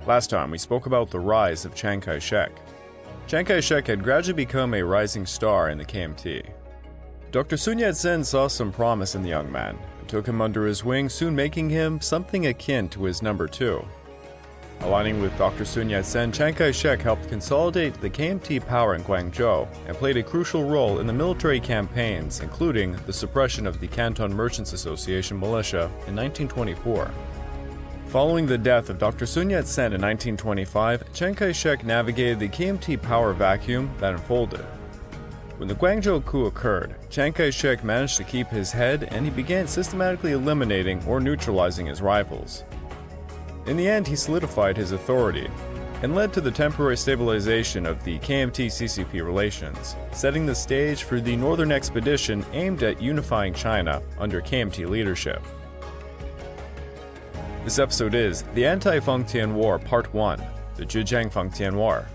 Last time, we spoke about the rise of Chiang Kai-shek. Chiang Kai-shek had gradually become a rising star in the KMT. Dr. Sun Yat-sen saw some promise in the young man and took him under his wing, soon making him something akin to his number two. Aligning with Dr. Sun Yat-sen, Chiang Kai-shek helped consolidate the KMT power in Guangzhou and played a crucial role in the military campaigns, including the suppression of the Canton Merchants Association militia in 1924. Following the death of Dr. Sun Yat-sen in 1925, Chiang Kai-shek navigated the KMT power vacuum that unfolded. When the Guangzhou coup occurred, Chiang Kai-shek managed to keep his head and he began systematically eliminating or neutralizing his rivals. In the end, he solidified his authority and led to the temporary stabilization of the KMT-CCP relations, setting the stage for the Northern Expedition aimed at unifying China under KMT leadership. This episode is the Anti-Fengtian War Part 1, the Zhejiang-Fengtian War.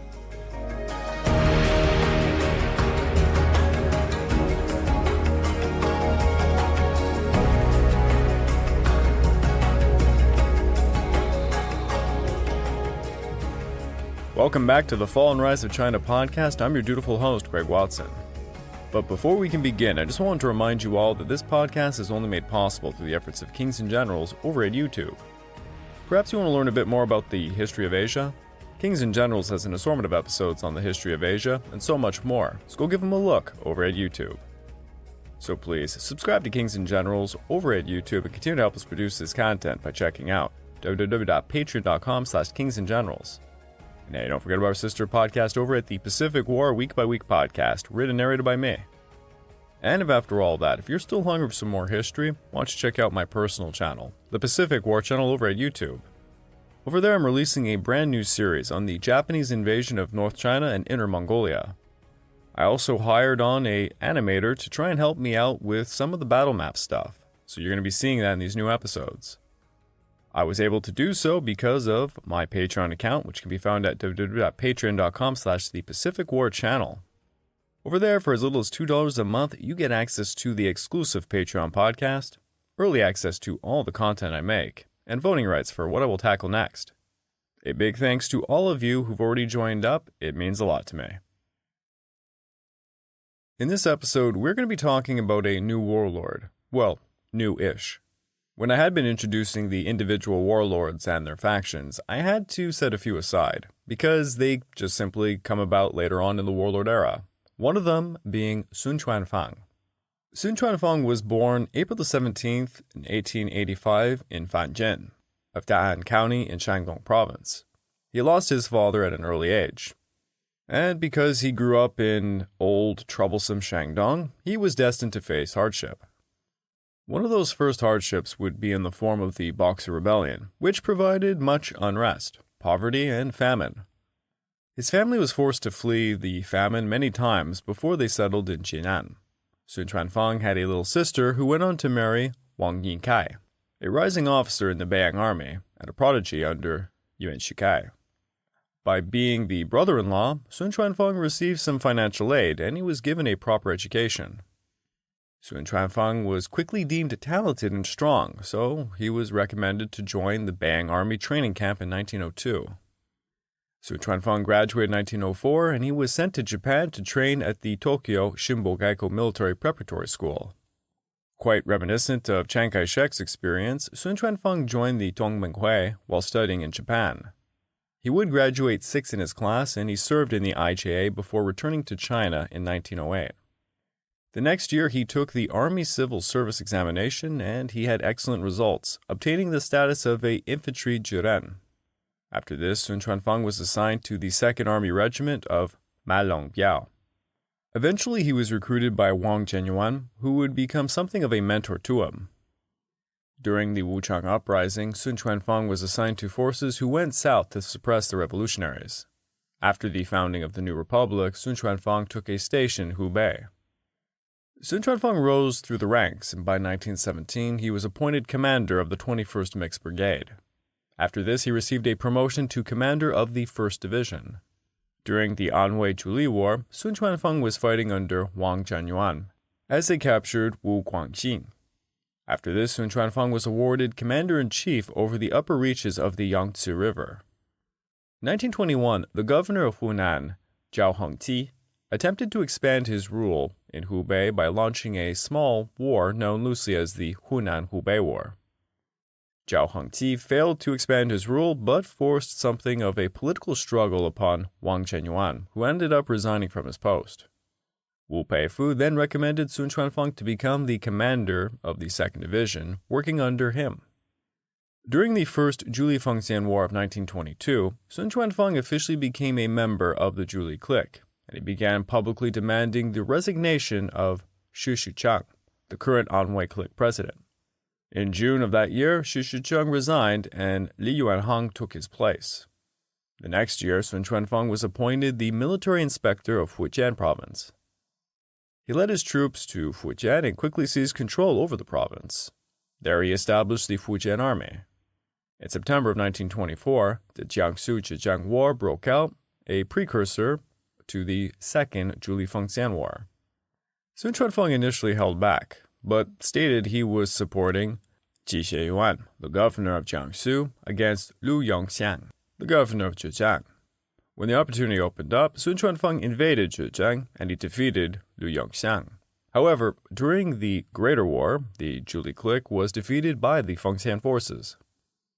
Welcome back to the Fall and Rise of China podcast. I'm your dutiful host, Greg Watson. But before we can begin, I just want to remind you all that this podcast is only made possible through the efforts of Kings and Generals over at YouTube. Perhaps you want to learn a bit more about the history of Asia? Kings and Generals has an assortment of episodes on the history of Asia and so much more, so go give them a look over at YouTube. So please, subscribe to Kings and Generals over at YouTube and continue to help us produce this content by checking out www.patreon.com/kingsandgenerals. And hey, don't forget about our sister podcast over at the Pacific War Week by Week podcast, written and narrated by me. And if after all that, if you're still hungry for some more history, why don't you check out my personal channel, the Pacific War channel over at YouTube. Over there I'm releasing a brand new series on the Japanese invasion of North China and Inner Mongolia. I also hired on an animator to try and help me out with some of the battle map stuff, so you're going to be seeing that in these new episodes. I was able to do so because of my Patreon account, which can be found at www.patreon.com/thepacificwarchannel. Over there, for as little as $2 a month, you get access to the exclusive Patreon podcast, early access to all the content I make, and voting rights for what I will tackle next. A big thanks to all of you who've already joined up. It means a lot to me. In this episode, we're going to be talking about a new warlord. Well, new-ish. When I had been introducing the individual warlords and their factions, I had to set a few aside, because they just simply come about later on in the warlord era. One of them being Sun Chuangfeng. Sun Chuangfeng was born April the 17th in 1885 in Fanjin, of Da'an County in Shandong Province. He lost his father at an early age. And because he grew up in old, troublesome Shandong, he was destined to face hardship. One of those first hardships would be in the form of the Boxer Rebellion, which provided much unrest, poverty, and famine. His family was forced to flee the famine many times before they settled in Jinan. Sun Chuangfeng had a little sister who went on to marry Wang Yinkai, a rising officer in the Vying Army and a prodigy under Yuan Shikai. By being the brother-in-law, Sun Chuangfeng received some financial aid and he was given a proper education. Sun Chuangfeng was quickly deemed talented and strong, so he was recommended to join the Vying Army training camp in 1902. Sun Chuangfeng graduated in 1904 and he was sent to Japan to train at the Tokyo Shinbo-Gaiko Military Preparatory School. Quite reminiscent of Chiang Kai-shek's experience, Sun Chuangfeng joined the Tongmenghui while studying in Japan. He would graduate 6th in his class and he served in the IJA before returning to China in 1908. The next year he took the Army Civil Service examination and he had excellent results, obtaining the status of an infantry juren. After this, Sun Chuangfeng was assigned to the 2nd Army Regiment of Malongbiao. Eventually, he was recruited by Wang Zhenyuan, who would become something of a mentor to him. During the Wuchang Uprising, Sun Chuangfeng was assigned to forces who went south to suppress the revolutionaries. After the founding of the new republic, Sun Chuangfeng took a station in Hubei. Sun Chuangfeng rose through the ranks, and by 1917 he was appointed commander of the 21st Mixed Brigade. After this, he received a promotion to commander of the 1st Division. During the Anhui-Zhlii War, Sun Chuangfeng was fighting under Wang Zhenyuan, as they captured Wu Guangxin. After this, Sun Chuangfeng was awarded commander-in-chief over the upper reaches of the Yangtze River. In 1921, the governor of Hunan, Zhao Hengti, attempted to expand his rule in Hubei by launching a small war known loosely as the Hunan-Hubei War. Zhao Hengti failed to expand his rule, but forced something of a political struggle upon Wang Zhenyuan, who ended up resigning from his post. Wu Peifu then recommended Sun Chuanfeng to become the commander of the 2nd Division, working under him. During the First Zhili-Fengtian War of 1922, Sun Chuanfeng officially became a member of the Zhlii clique, and he began publicly demanding the resignation of Shi Shicheng, the current Anhui clique president. In June of that year, Shi Shicheng resigned and Li Yuanhang took his place. The next year, Sun Chuanfeng was appointed the military inspector of Fujian province. He led his troops to Fujian and quickly seized control over the province. There he established the Funan Army. In September of 1924, the Jiangsu-Zhejiang War broke out, a precursor to the Second Zhili-Fengtian War. Sun Chuanfeng initially held back, but stated he was supporting Ji Xiyuan, the governor of Jiangsu, against Lu Yongxiang, the governor of Zhejiang. When the opportunity opened up, Sun Chuanfeng invaded Zhejiang and he defeated Lu Yongxiang. However, during the Greater War, the Zhlii clique was defeated by the Fengtian forces.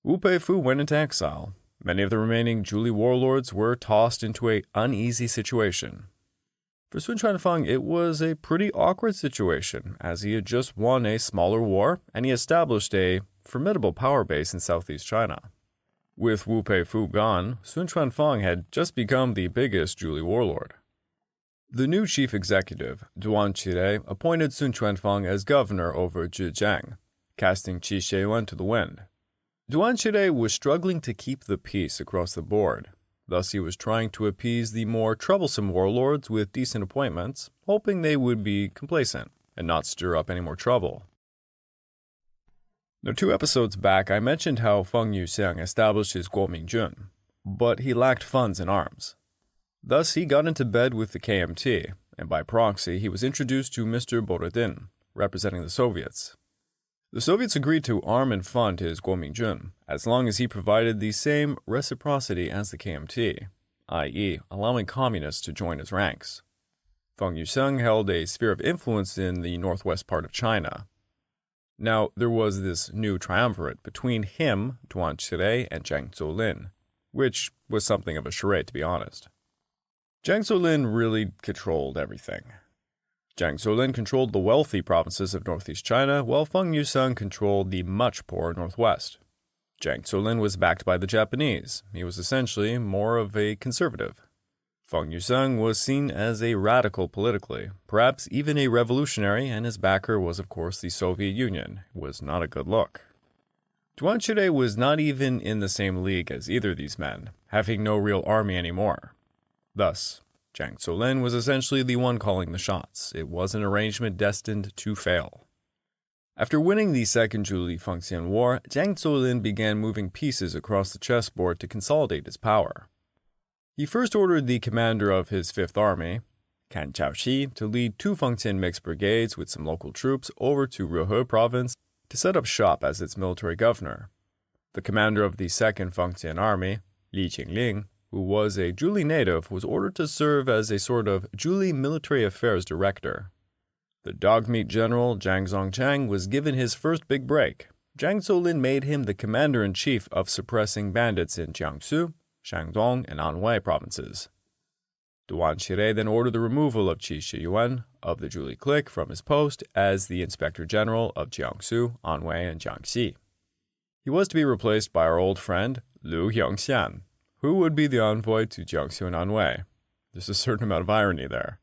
Wu Peifu went into exile. Many of the remaining Zhlii warlords were tossed into an uneasy situation. For Sun Chuanfeng, it was a pretty awkward situation, as he had just won a smaller war, and he established a formidable power base in southeast China. With Wu Peifu gone, Sun Chuanfeng had just become the biggest Zhlii warlord. The new chief executive, Duan Qire, appointed Sun Chuanfeng as governor over Zhejiang, casting Qi Shiyuan to the wind. Duan Qire was struggling to keep the peace across the board. Thus, he was trying to appease the more troublesome warlords with decent appointments, hoping they would be complacent and not stir up any more trouble. Now, 2 episodes back, I mentioned how Feng Yuxiang established his Guomingjun, but he lacked funds and arms. Thus, he got into bed with the KMT, and by proxy, he was introduced to Mr. Borodin, representing the Soviets. The Soviets agreed to arm and fund his Guomingjun, as long as he provided the same reciprocity as the KMT, i.e., allowing communists to join his ranks. Feng Yuxiang held a sphere of influence in the northwest part of China. Now, there was this new triumvirate between him, Duan Qire, and Zhang Zuolin, which was something of a charade, to be honest. Zhang Zuolin really controlled everything. Zhang Zuolin controlled the wealthy provinces of northeast China, while Feng Yuxiang controlled the much poorer northwest. Zhang Zuolin was backed by the Japanese. He was essentially more of a conservative. Feng Yuxiang was seen as a radical politically, perhaps even a revolutionary, and his backer was of course the Soviet Union. It was not a good look. Duan Qire was not even in the same league as either of these men, having no real army anymore. Thus, Zhang Zuolin was essentially the one calling the shots. It was an arrangement destined to fail. After winning the Second Zhili-Fengtian War, Zhang Zuolin began moving pieces across the chessboard to consolidate his power. He first ordered the commander of his Fifth Army, Kan Chaoxi, to lead 2 Fengtian mixed brigades with some local troops over to Ruhe province to set up shop as its military governor. The commander of the Second Fengtian Army, Li Qingling, who was a Zhlii native, was ordered to serve as a sort of Zhlii military affairs director. The dogmeat general Zhang Zongchang was given his first big break. Zhang Zuolin made him the commander-in-chief of suppressing bandits in Jiangsu, Shandong, and Anhui provinces. Duan Qire then ordered the removal of Qi Shiyuan of the Zhlii clique from his post as the inspector general of Jiangsu, Anhui, and Jiangxi. He was to be replaced by our old friend Lu Yongxian, who would be the envoy to Jiangsu and Anhui. There's a certain amount of irony there.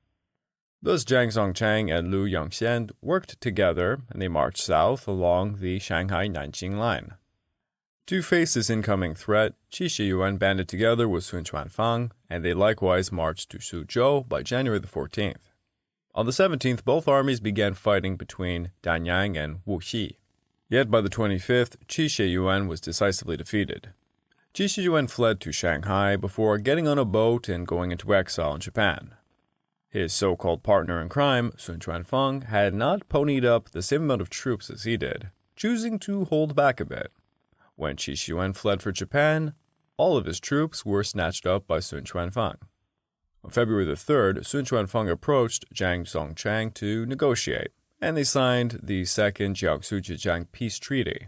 Thus, Zhang Zongchang and Lu Yongxian worked together, and they marched south along the Shanghai-Nanjing line. To face this incoming threat, Qi Shiyuan banded together with Sun Chuanfeng, and they likewise marched to Suzhou by January the 14th. On the 17th, both armies began fighting between Danyang and Wuxi. Yet by the 25th, Qi Shiyuan was decisively defeated. Qi Shiyuan fled to Shanghai before getting on a boat and going into exile in Japan. His so-called partner in crime, Sun Chuanfeng, had not ponied up the same amount of troops as he did, choosing to hold back a bit. When Qi Shiyuan fled for Japan, all of his troops were snatched up by Sun Chuanfeng. On February the 3rd, Sun Chuanfeng approached Zhang Zongchang to negotiate, and they signed the Second Jiangsu-Zhejiang Peace Treaty.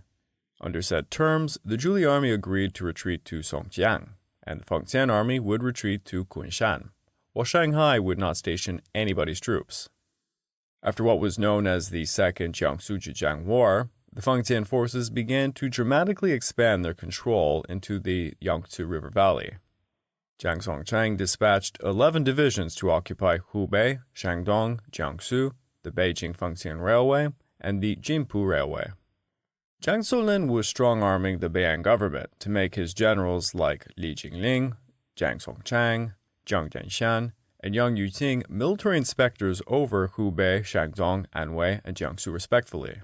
Under said terms, the Zhlii Army agreed to retreat to Songjiang, and the Fengtian Army would retreat to Kunshan, while Shanghai would not station anybody's troops. After what was known as the Second Jiangsu-Zhejiang War, the Fengtian forces began to dramatically expand their control into the Yangtze River Valley. Zhang Zongchang dispatched 11 divisions to occupy Hubei, Shandong, Jiangsu, the Beijing-Fengtian Railway, and the Jinpu Railway. Zhang Zuolin was strong-arming the Beiyang government to make his generals like Li Jingling, Zhang Songchang, Jiang Jianshan, and Yang Yuting military inspectors over Hubei, Shandong, Anhui, and Jiangsu respectively.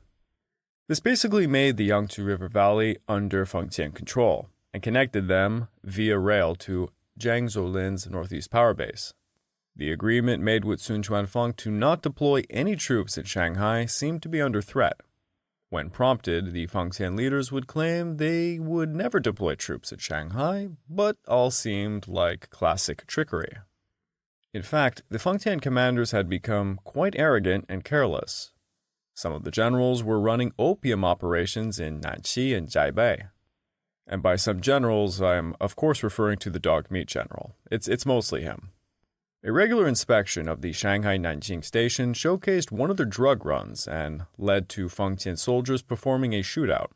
This basically made the Yangtze River Valley under Fengtian control and connected them via rail to Zhang Zuolin's northeast power base. The agreement made with Sun Chuanfeng to not deploy any troops in Shanghai seemed to be under threat. When prompted, the Fengtian leaders would claim they would never deploy troops in Shanghai, but all seemed like classic trickery. In fact, the Fengtian commanders had become quite arrogant and careless. Some of the generals were running opium operations in Nanxi and Jiaibei. And by some generals, I am of course referring to the dog meat general. It's mostly him. A regular inspection of the Shanghai Nanjing station showcased one of their drug runs and led to Fengtian soldiers performing a shootout.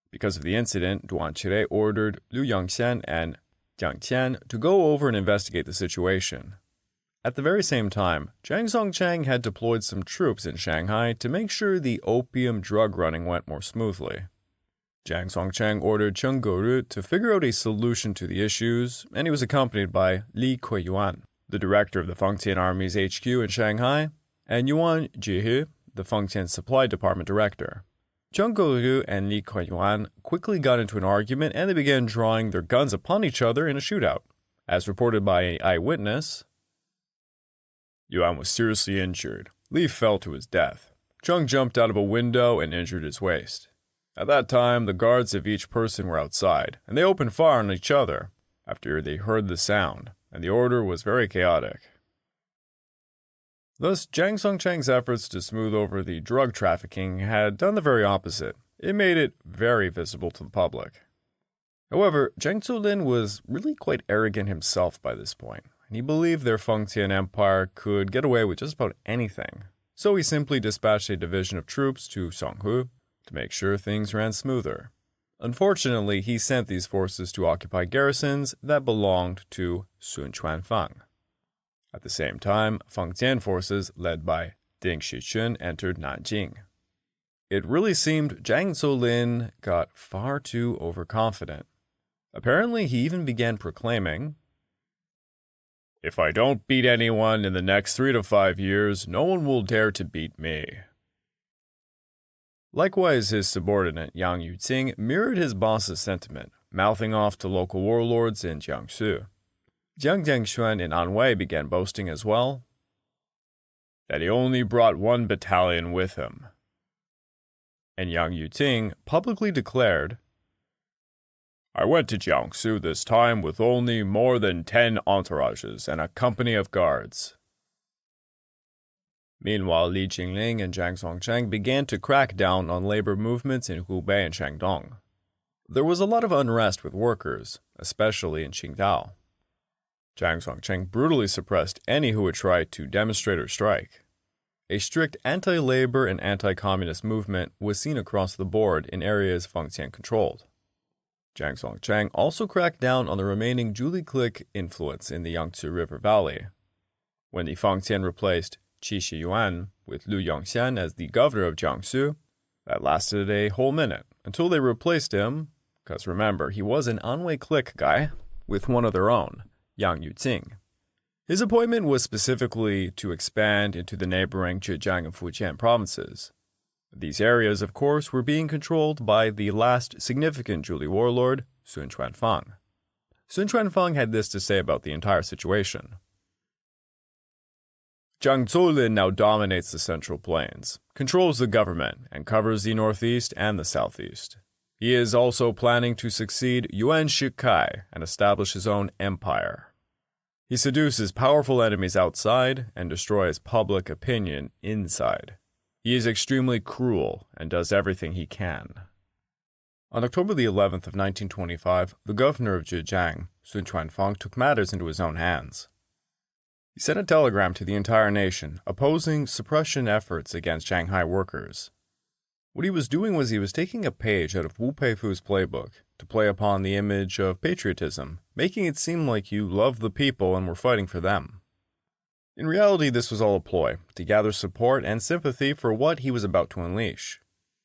Because of the incident, Duan Qire ordered Liu Yangxian and Jiang Qian to go over and investigate the situation. At the very same time, Zhang Zongchang had deployed some troops in Shanghai to make sure the opium drug running went more smoothly. Zhang Zongchang ordered Cheng Geru to figure out a solution to the issues, and he was accompanied by Li Kuiyuan, the director of the Fengtian Army's HQ in Shanghai, and Yuan Jihe, the Fengtian Supply Department director. Cheng Geru and Li Kuiyuan quickly got into an argument and they began drawing their guns upon each other in a shootout. As reported by an eyewitness, Yuan was seriously injured. Li fell to his death. Cheng jumped out of a window and injured his waist. At that time, the guards of each person were outside, and they opened fire on each other after they heard the sound, and the order was very chaotic. Thus, Zhang Zongchang's efforts to smooth over the drug trafficking had done the very opposite. It made it very visible to the public. However, Zhang Zuolin was really quite arrogant himself by this point, and he believed their Fengtian Empire could get away with just about anything. So he simply dispatched a division of troops to Songhu to make sure things ran smoother. Unfortunately, he sent these forces to occupy garrisons that belonged to Sun Chuanfeng. At the same time, Fengtian forces led by Ding Shichun entered Nanjing. It really seemed Zhang Zuolin got far too overconfident. Apparently, he even began proclaiming, "If I don't beat anyone in the next 3 to 5 years, no one will dare to beat me." Likewise, his subordinate Yang Yuting mirrored his boss's sentiment, mouthing off to local warlords in Jiangsu. Jiang Jianshan in Anhui began boasting as well that he only brought 1 battalion with him. And Yang Yuting publicly declared, "I went to Jiangsu this time with only more than 10 entourages and a company of guards." Meanwhile, Li Jingling and Zhang Zongchang began to crack down on labor movements in Hubei and Shandong. There was a lot of unrest with workers, especially in Qingdao. Zhang Zongchang brutally suppressed any who would try to demonstrate or strike. A strict anti-labor and anti-communist movement was seen across the board in areas Fengtian controlled. Zhang Zongchang also cracked down on the remaining Zhuli clique influence in the Yangtze River Valley. When the Fengtian replaced Qi Shiyuan with Liu Yangxian as the governor of Jiangsu, that lasted a whole minute until they replaced him, because remember, he was an Anhui clique guy, with one of their own, Yang Yuting. His appointment was specifically to expand into the neighboring Zhejiang and Fujian provinces. These areas, of course, were being controlled by the last significant Zhuli warlord, Sun Chuanfeng. Sun Chuanfeng had this to say about the entire situation. Zhang Zuolin now dominates the Central Plains, controls the government, and covers the northeast and the southeast. He is also planning to succeed Yuan Shikai and establish his own empire. He seduces powerful enemies outside and destroys public opinion inside. He is extremely cruel and does everything he can. On October the 11th of 1925, the governor of Zhejiang, Sun Chuangfeng, took matters into his own hands. He sent a telegram to the entire nation opposing suppression efforts against Shanghai workers. What he was doing was he was taking a page out of Wu Peifu's playbook to play upon the image of patriotism, making it seem like you loved the people and were fighting for them. In reality, this was all a ploy to gather support and sympathy for what he was about to unleash.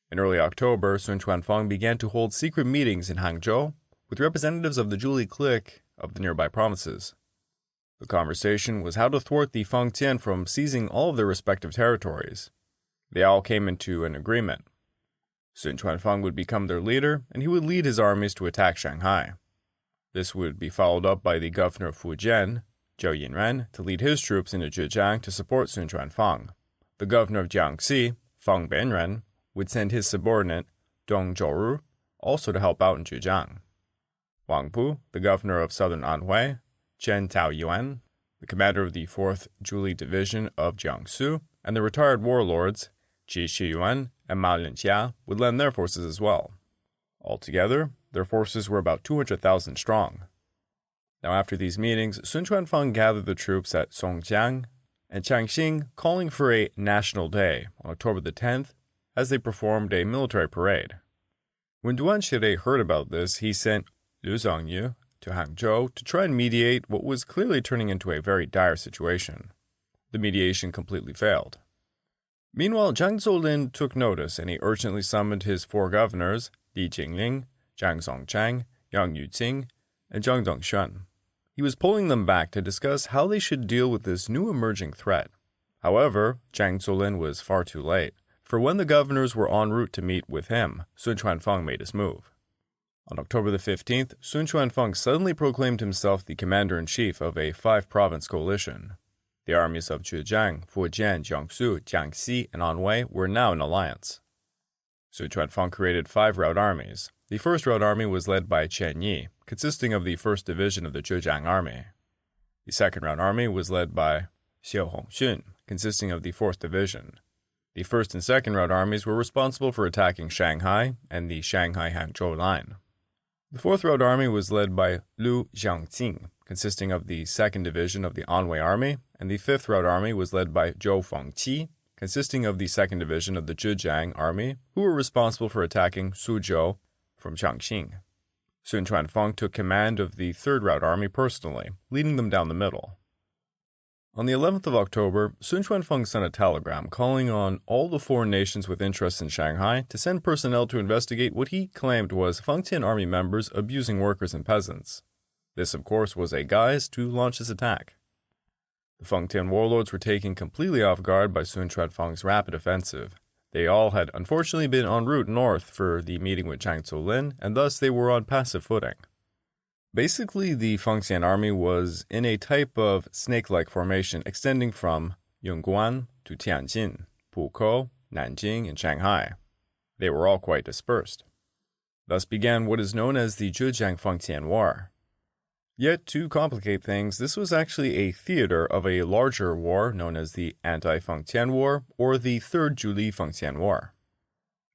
In early October, Sun Chuanfeng began to hold secret meetings in Hangzhou with representatives of the Zhlii clique of the nearby provinces. The conversation was how to thwart the Fengtian from seizing all of their respective territories. They all came into an agreement. Sun Chuanfeng would become their leader, and he would lead his armies to attack Shanghai. This would be followed up by the governor of Fujian, Zhou Yinren, to lead his troops into Zhejiang to support Sun Chuanfeng. The governor of Jiangxi, Feng Binren, would send his subordinate, Dong Zhouru, also to help out in Zhejiang. Wang Pu, the governor of southern Anhui, Chen Taoyuan, the commander of the 4th Zhuli Division of Jiangsu, and the retired warlords, Qi Shiyuan and Ma Linjia, would lend their forces as well. Altogether, their forces were about 200,000 strong. Now after these meetings, Sun Chuanfeng gathered the troops at Songjiang and Changxing, calling for a national day on October the 10th as they performed a military parade. When Duan Shirei heard about this, he sent Liu Zhongyu to Hangzhou to try and mediate what was clearly turning into a very dire situation. The mediation completely failed. Meanwhile, Zhang Zuolin took notice and he urgently summoned his 4 governors, Li Jingling, Zhang Zongchang, Yang Yuqing, and Zhang Dongxuan. He was pulling them back to discuss how they should deal with this new emerging threat. However, Zhang Zuolin was far too late, for when the governors were en route to meet with him, Sun Chuanfeng made his move. On October the 15th, Sun Chuanfeng suddenly proclaimed himself the commander-in-chief of a 5-province coalition. The armies of Zhejiang, Fujian, Jiangsu, Jiangxi, and Anhui were now in alliance. Sun Chuanfeng created 5 route armies. The first route army was led by Chen Yi, consisting of the 1st Division of the Zhejiang Army. The second route army was led by Xiao Hongxun, consisting of the 4th Division. The 1st and 2nd route armies were responsible for attacking Shanghai and the Shanghai-Hangzhou line. The 4th route army was led by Liu Jiangxing, consisting of the 2nd Division of the Anhui Army, and the 5th route army was led by Zhou Fengqi, consisting of the 2nd Division of the Zhejiang Army, who were responsible for attacking Suzhou from Changxing. Sun Chuanfeng took command of the 3rd route army personally, leading them down the middle. On the 11th of October, Sun Chuanfeng sent a telegram calling on all the foreign nations with interests in Shanghai to send personnel to investigate what he claimed was Fengtian Army members abusing workers and peasants. This, of course, was a guise to launch his attack. The Fengtian warlords were taken completely off guard by Sun Chuanfeng's rapid offensive. They all had unfortunately been en route north for the meeting with Zhang Zuolin, and thus they were on passive footing. Basically, the Fengtian army was in a type of snake-like formation extending from Yongguan to Tianjin, Pukou, Nanjing, and Shanghai. They were all quite dispersed. Thus began what is known as the Zhejiang-Fengtian War. Yet, to complicate things, this was actually a theater of a larger war known as the Anti-Fengtian War or the Third Zhlii Funan War.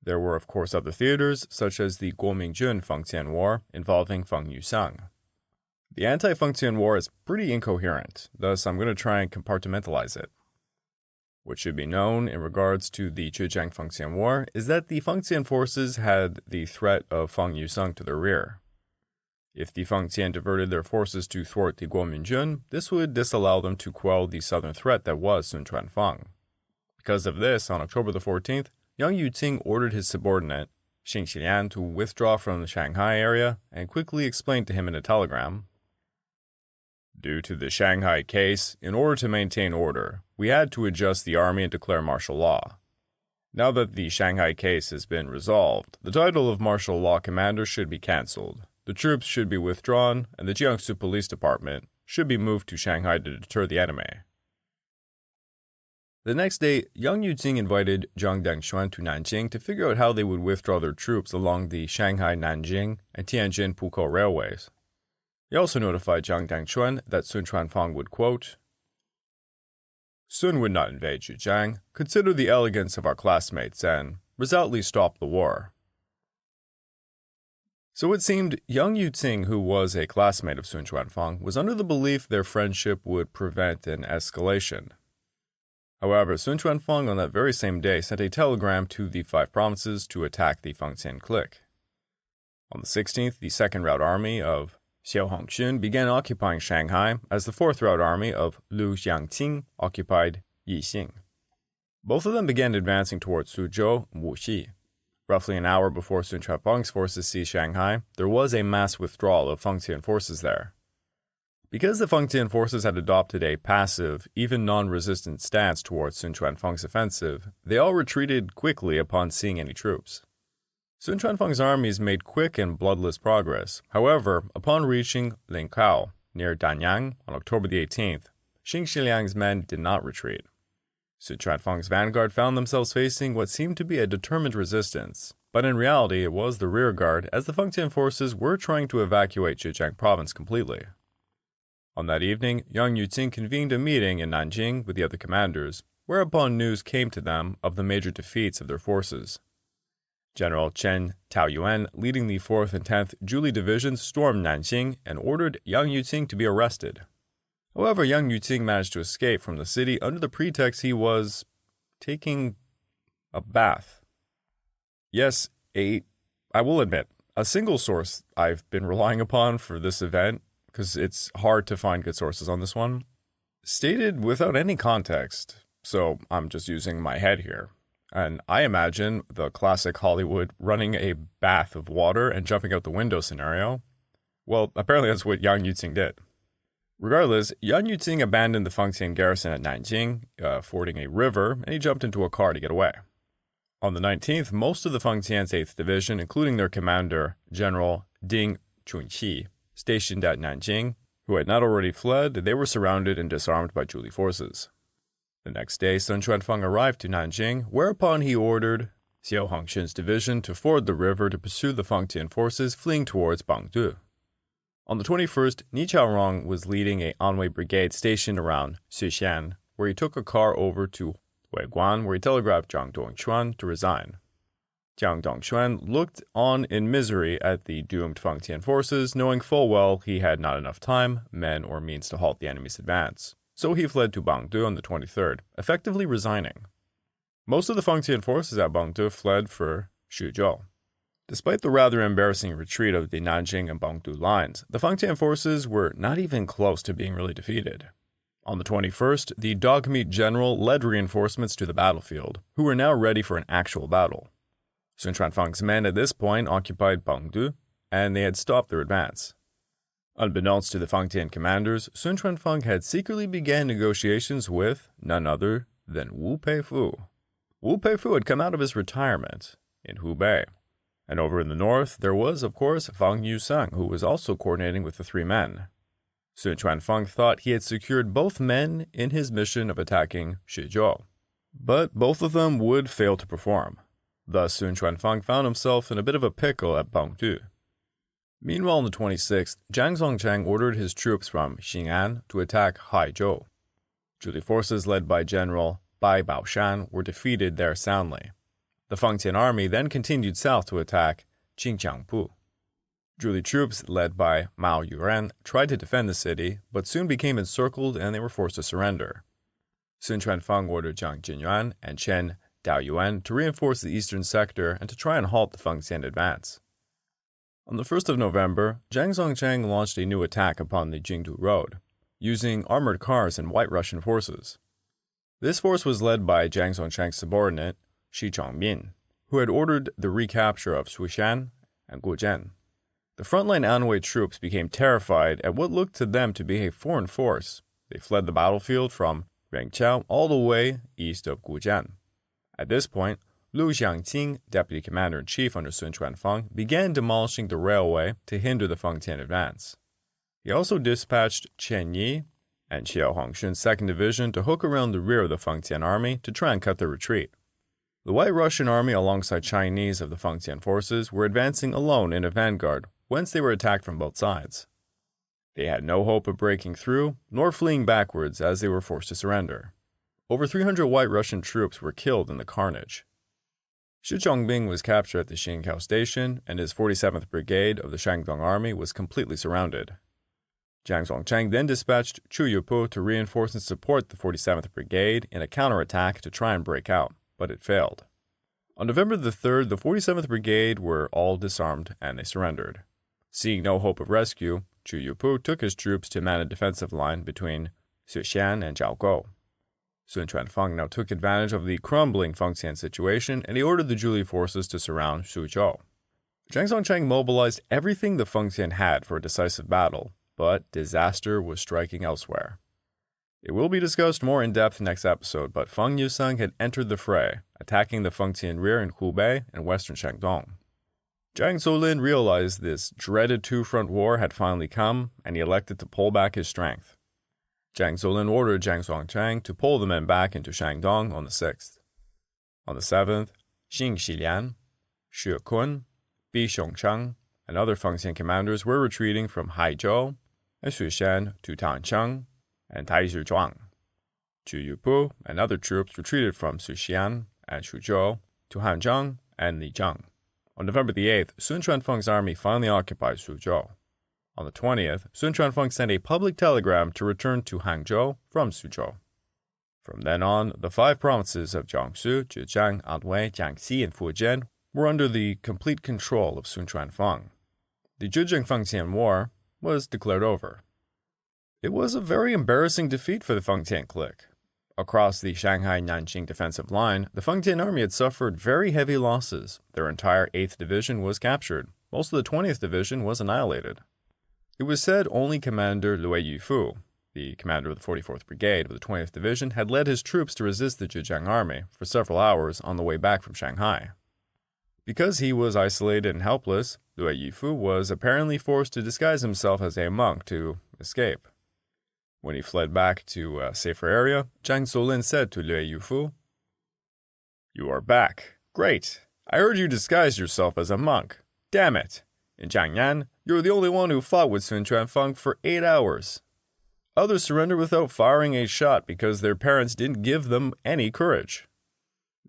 There were, of course, other theaters, such as the Guomingjun-Fengtian War, involving Feng Yusang. The Anti-Fengtian War is pretty incoherent, thus I'm going to try and compartmentalize it. What should be known in regards to the Zhejiang-Fengtian War is that the Fengtian forces had the threat of Feng Yusang to their rear. If the Fengtian diverted their forces to thwart the Guomingjun, this would disallow them to quell the southern threat that was Sun Chuanfeng. Because of this, on October the 14th, Yang Yuqing ordered his subordinate, Xing Xian, to withdraw from the Shanghai area and quickly explained to him in a telegram, "Due to the Shanghai case, in order to maintain order, we had to adjust the army and declare martial law. Now that the Shanghai case has been resolved, the title of martial law commander should be cancelled. The troops should be withdrawn, and the Jiangsu Police Department should be moved to Shanghai to deter the enemy." The next day, Yang Yuqing invited Zhang Dangshuan to Nanjing to figure out how they would withdraw their troops along the Shanghai-Nanjing and Tianjin-Pukou railways. He also notified Zhang Dangshuan that Sun Chuanfeng would, quote, "Sun would not invade Zhejiang, consider the elegance of our classmates, and resolutely stop the war." So it seemed Yang Yuqing, who was a classmate of Sun Chuanfeng, was under the belief their friendship would prevent an escalation. However, Sun Chuanfeng on that very same day sent a telegram to the 5 provinces to attack the Fengtian clique. On the 16th, the 2nd Route Army of Xiao Hongxun began occupying Shanghai as the 4th Route Army of Lu Xiangqing occupied Yixing. Both of them began advancing towards Suzhou and Wuxi. Roughly an hour before Sun Chuanfeng's forces seized Shanghai, there was a mass withdrawal of Fengtian forces there. Because the Fengtian forces had adopted a passive, even non-resistant stance towards Sun Chuanfeng's offensive, they all retreated quickly upon seeing any troops. Sun Chuanfeng's armies made quick and bloodless progress. However, upon reaching Linkao, near Danyang, on October the 18th, Xing Shiliang's men did not retreat. Sun Chuanfeng's vanguard found themselves facing what seemed to be a determined resistance, but in reality it was the rearguard, as the Fengtian forces were trying to evacuate Zhejiang province completely. On that evening, Yang Yuqing convened a meeting in Nanjing with the other commanders, whereupon news came to them of the major defeats of their forces. General Chen Taoyuan, leading the 4th and 10th Zhlii divisions, stormed Nanjing and ordered Yang Yuqing to be arrested. However, Yang Yuqing managed to escape from the city under the pretext he was taking a bath. Yes, I will admit, a single source I've been relying upon for this event, because it's hard to find good sources on this one, stated without any context, so I'm just using my head here. And I imagine the classic Hollywood running a bath of water and jumping out the window scenario. Well, apparently that's what Yang Yuqing did. Regardless, Yang Yuqing abandoned the Fengtian garrison at Nanjing, fording a river, and he jumped into a car to get away. On the 19th, most of the Fengtian's 8th Division, including their commander, General Ding Chunqi, stationed at Nanjing, who had not already fled, they were surrounded and disarmed by Zhuli forces. The next day, Sun Chuanfeng arrived to Nanjing, whereupon he ordered Xiao Hongxun's division to ford the river to pursue the Fengtian forces fleeing towards Bangdu. On the 21st, Ni Chaorong was leading a Anwei brigade stationed around Xixian, where he took a car over to Weiguan, where he telegraphed Jiang Dongquan to resign. Jiang Dongquan looked on in misery at the doomed Fengtian forces, knowing full well he had not enough time, men, or means to halt the enemy's advance. So he fled to Bangdu on the 23rd, effectively resigning. Most of the Fengtian forces at Bangdu fled for Shuzhou. Despite the rather embarrassing retreat of the Nanjing and Bangdu lines, the Fengtian forces were not even close to being really defeated. On the 21st, the dogmeat general led reinforcements to the battlefield, who were now ready for an actual battle. Sun Chuanfeng's men at this point occupied Bangdu, and they had stopped their advance. Unbeknownst to the Fengtian commanders, Sun Chuanfeng had secretly began negotiations with none other than Wu Peifu. Wu Peifu had come out of his retirement in Hubei. And over in the north, there was, of course, Fang Yusang, who was also coordinating with the 3 men. Sun Chuanfeng thought he had secured both men in his mission of attacking Shizhou, but both of them would fail to perform. Thus, Sun Chuanfeng found himself in a bit of a pickle at Bangdu. Meanwhile, on the 26th, Zhang Zongchang ordered his troops from Xing'an to attack Haizhou. Zhuli forces led by General Bai Baoshan were defeated there soundly. The Fengtian army then continued south to attack Qingqiangpu. Zhuli troops led by Mao Yuren tried to defend the city, but soon became encircled and they were forced to surrender. Sun Chuanfeng ordered Jiang Jinyuan and Chen Daoyuan to reinforce the eastern sector and to try and halt the Fengtian advance. On the 1st of November, Zhang Zongchang launched a new attack upon the Jingdu Road, using armored cars and White Russian forces. This force was led by Zhang Zongchang's subordinate, Shi Chongmin, who had ordered the recapture of Shuishan and Gujian. The frontline Anwei troops became terrified at what looked to them to be a foreign force. They fled the battlefield from Rengqiao all the way east of Gujian. At this point, Lu Xiangqing, deputy commander-in-chief under Sun Chuanfeng, began demolishing the railway to hinder the Fengtian advance. He also dispatched Chen Yi and Xiao Hongxun's 2nd Division to hook around the rear of the Fengtian Army to try and cut their retreat. The White Russian Army alongside Chinese of the Fengtian forces were advancing alone in a vanguard, whence they were attacked from both sides. They had no hope of breaking through, nor fleeing backwards as they were forced to surrender. Over 300 White Russian troops were killed in the carnage. Shi Chongbing was captured at the Xingqiao station, and his 47th Brigade of the Shandong Army was completely surrounded. Jiang Zongcheng then dispatched Chu Yupu to reinforce and support the 47th Brigade in a counterattack to try and break out, but it failed. On November the 3rd, the 47th Brigade were all disarmed and they surrendered. Seeing no hope of rescue, Chu Yupu took his troops to man a defensive line between Suxian and Jiaogou. Sun Chuangfeng now took advantage of the crumbling Fengtian situation, and he ordered the Zhlii forces to surround Suzhou. Jiang Zongcheng mobilized everything the Fengtian had for a decisive battle, but disaster was striking elsewhere. It will be discussed more in depth next episode, but Feng Yusung had entered the fray, attacking the Fengtian rear in Hubei and western Shandong. Jiang Zuolin realized this dreaded two-front war had finally come, and he elected to pull back his strength. Jiang Zuolin ordered Jiang Zongcheng to pull the men back into Shandong on the 6th. On the 7th, Xing Xilian, Xue Kun, Bi Xiongcheng, and other Fengtian commanders were retreating from Haizhou and Sushan to Tancheng and Taizhizhuang. Chu Yupu and other troops retreated from Suxian and Suzhou to Hanzhong and Lijiang. On November the 8th, Sun Chuanfeng's army finally occupied Suzhou. On the 20th, Sun Chuanfeng sent a public telegram to return to Hangzhou from Suzhou. From then on, the 5 provinces of Jiangsu, Zhejiang, Anhui, Jiangxi, and Fujian were under the complete control of Sun Chuanfeng. The Zhejiang-Fengtian War was declared over. It was a very embarrassing defeat for the Fengtian clique. Across the Shanghai-Nanjing defensive line, the Fengtian army had suffered very heavy losses. Their entire 8th Division was captured. Most of the 20th Division was annihilated. It was said only Commander Lue Yufu, the commander of the 44th Brigade of the 20th Division, had led his troops to resist the Zhejiang army for several hours on the way back from Shanghai. Because he was isolated and helpless, Lue Yufu was apparently forced to disguise himself as a monk to escape. When he fled back to a safer area, Jiang Zuolin said to Lue Yufu, "You are back. Great. I heard you disguised yourself as a monk. Damn it. In Jiangnan, you were the only one who fought with Sun Chuanfeng for 8 hours. Others surrendered without firing a shot because their parents didn't give them any courage.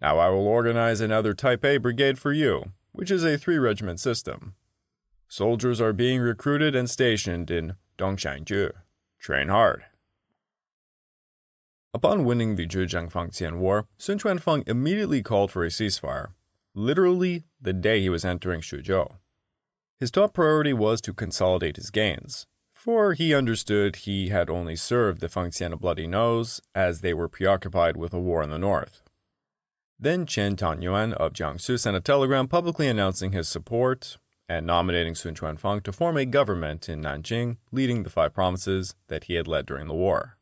Now I will organize another Type A brigade for you, which is a 3-regiment system. Soldiers are being recruited and stationed in Dongshangju. Train hard." Upon winning the Zhejiang-Fengtian War, Sun Chuanfeng immediately called for a ceasefire, literally the day he was entering Suzhou. His top priority was to consolidate his gains, for he understood he had only served the Fengtian a bloody nose as they were preoccupied with a war in the north. Then Chen Tangyuan of Jiangsu sent a telegram publicly announcing his support and nominating Sun Chuanfeng to form a government in Nanjing, leading the 5 provinces that he had led during the war.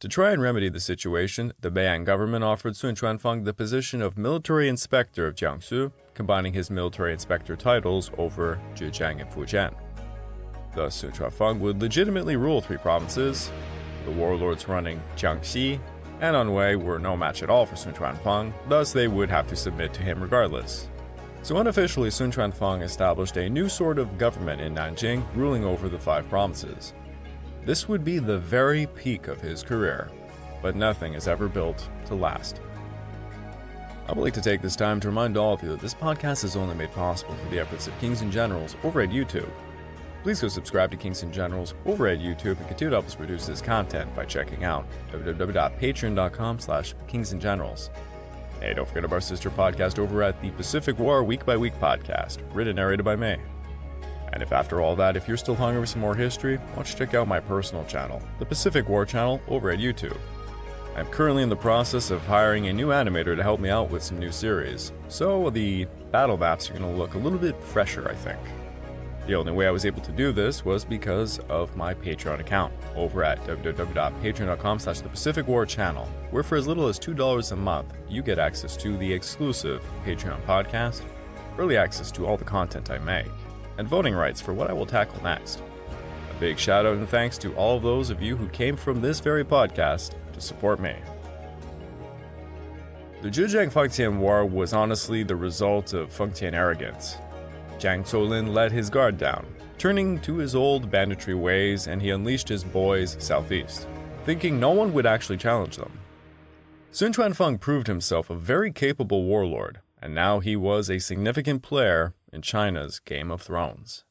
To try and remedy the situation, the Beiyang government offered Sun Chuanfeng the position of military inspector of Jiangsu, combining his military inspector titles over Zhejiang and Fujian. Thus, Sun Chuanfeng would legitimately rule 3 provinces. The warlords running Jiangxi and Anhui were no match at all for Sun Chuanfeng, thus they would have to submit to him regardless. So unofficially, Sun Chuanfeng established a new sort of government in Nanjing, ruling over the 5 provinces. This would be the very peak of his career, but nothing is ever built to last. I would like to take this time to remind all of you that this podcast is only made possible through the efforts of Kings and Generals over at YouTube. Please go subscribe to Kings and Generals over at YouTube and continue to help us produce this content by checking out www.patreon.com/kingsandgenerals. Hey, don't forget about our sister podcast over at the Pacific War Week by Week podcast, written and narrated by me. And if after all that, if you're still hungry for some more history, why don't you check out my personal channel, the Pacific War channel, over at YouTube. I'm currently in the process of hiring a new animator to help me out with some new series, so the battle maps are going to look a little bit fresher, I think. The only way I was able to do this was because of my Patreon account over at www.patreon.com/thepacificwarchannel, where for as little as $2 a month, you get access to the exclusive Patreon podcast, early access to all the content I make, and voting rights for what I will tackle next. Big shout out and thanks to all of those of you who came from this very podcast to support me. The Zhejiang-Fengtian War was honestly the result of Fengtian arrogance. Jiang Zuolin let his guard down, turning to his old banditry ways, and he unleashed his boys southeast, thinking no one would actually challenge them. Sun Chuangfeng proved himself a very capable warlord, and now he was a significant player in China's Game of Thrones.